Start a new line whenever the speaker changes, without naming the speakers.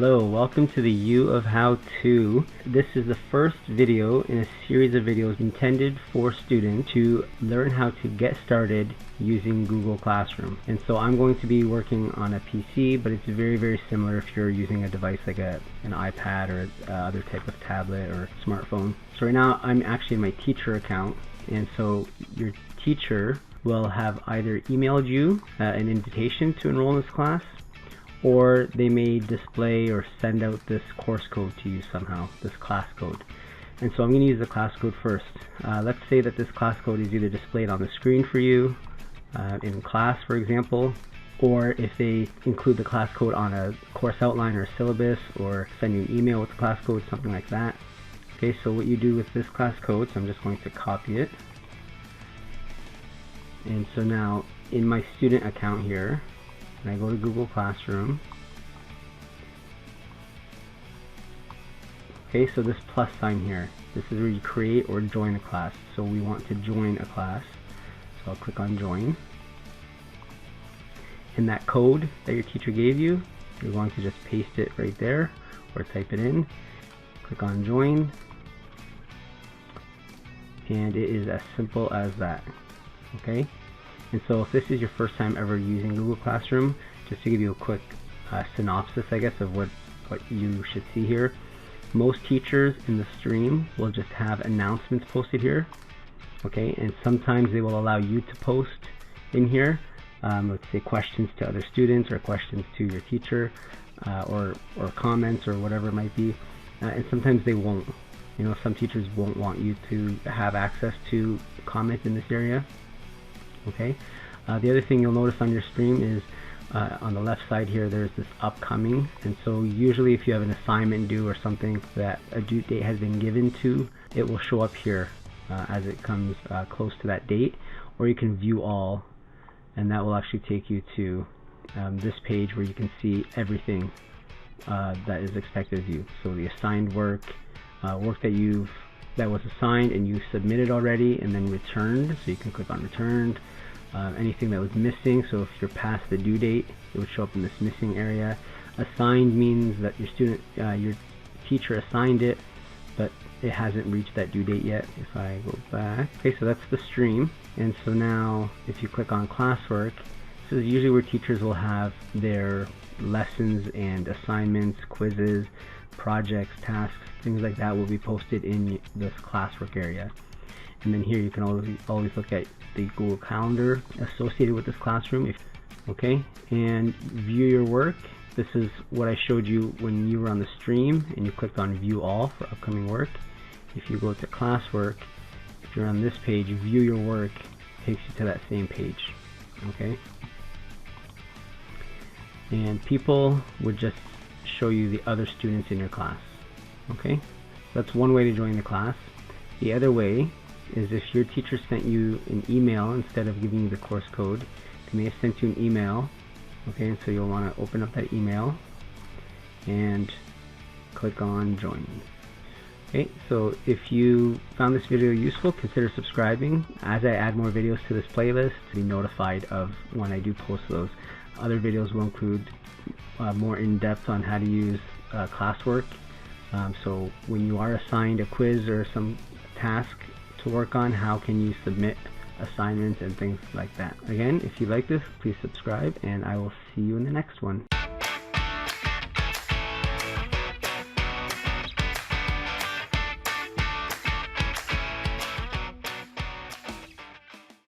Hello, welcome to the U of How To. This is the first video in a series of videos intended for students to learn how to get started using Google Classroom. And so I'm going to be working on a PC, but it's very similar if you're using a device like an iPad or other type of tablet or smartphone. So right now I'm actually in my teacher account, and so your teacher will have either emailed you an invitation to enroll in this class, or they may display or send out this course code to you somehow, this class code. And so I'm going to use the class code first. Let's say that this class code is either displayed on the screen for you in class, for example, or if they include the class code on a course outline or a syllabus, or send you an email with the class code, something like that. Okay, so what you do with this class code, so I'm just going to copy it. And so now in my student account here, and I go to Google Classroom. Okay, so this plus sign here, this is where you create or join a class. So we want to join a class. So I'll click on join. And that code that your teacher gave you, you're going to just paste it right there or type it in. Click on join. And it is as simple as that. Okay? And so if this is your first time ever using Google Classroom, just to give you a quick synopsis, I guess, of what you should see here. Most teachers in the stream will just have announcements posted here. Okay, and sometimes they will allow you to post in here, let's say questions to other students or questions to your teacher, or comments or whatever it might be. And sometimes they won't. You know, some teachers won't want you to have access to comment in this area. Okay. The other thing you'll notice on your stream is on the left side here, there's this upcoming, and so usually if you have an assignment due or something that a due date has been given to, it will show up here as it comes close to that date, or you can view all, and that will actually take you to this page where you can see everything that is expected of you. So the assigned work, work that was assigned and you submitted already and then returned, so you can click on returned. Anything that was missing, so if you're past the due date, it would show up in this missing area. Assigned means that your teacher assigned it, but it hasn't reached that due date yet. If I go back, okay, so that's the stream. And so now if you click on Classwork, this is usually where teachers will have their lessons and assignments, quizzes, projects, tasks, things like that will be posted in this Classwork area. And then here you can always look at the Google Calendar associated with this classroom. Okay, and view your work. This is what I showed you when you were on the stream and you clicked on view all for upcoming work. If you go to Classwork, if you're on this page, view your work takes you to that same page. Okay, and people would just show you the other students in your class. Okay, that's one way to join the class. The other way is if your teacher sent you an email instead of giving you the course code, they may have sent you an email. Okay, and so you'll want to open up that email and click on join. Okay, so if you found this video useful, consider subscribing. As I add more videos to this playlist, be notified of when I do post those. Other videos will include more in-depth on how to use Classwork. So when you are assigned a quiz or some task to work on, how can you submit assignments and things like that. Again, if you like this, please subscribe, and I will see you in the next one.